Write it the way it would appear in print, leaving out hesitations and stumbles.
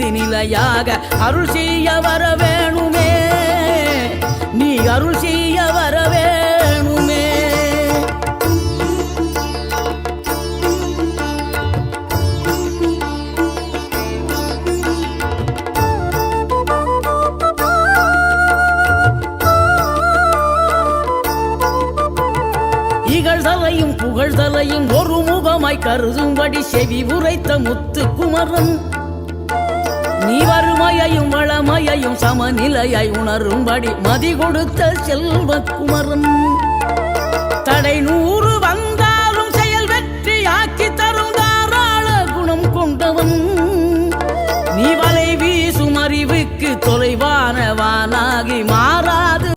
நீதி நிலையாக அருள் செய்ய வர வேணுமே, நீ அருள் செய்ய வர வேணுமே. இகழ்தலையும் புகழ்தலையும் ஒரு முகமாய் கருதும்படி செவி உரைத்த முத்து குமரன், நீ வறுமையையும் வளமையையும் சமநிலையாய் உணரும்படி மதி கொடுத்த செல்வ குமரன். தடை 100 வந்தாலும் செயல் வெற்றியாக்கி தரும் தாராள குணம் கொண்டவன், நீ வலை வீசும் அறிவுக்கு தொலைவானவானாகி மாறா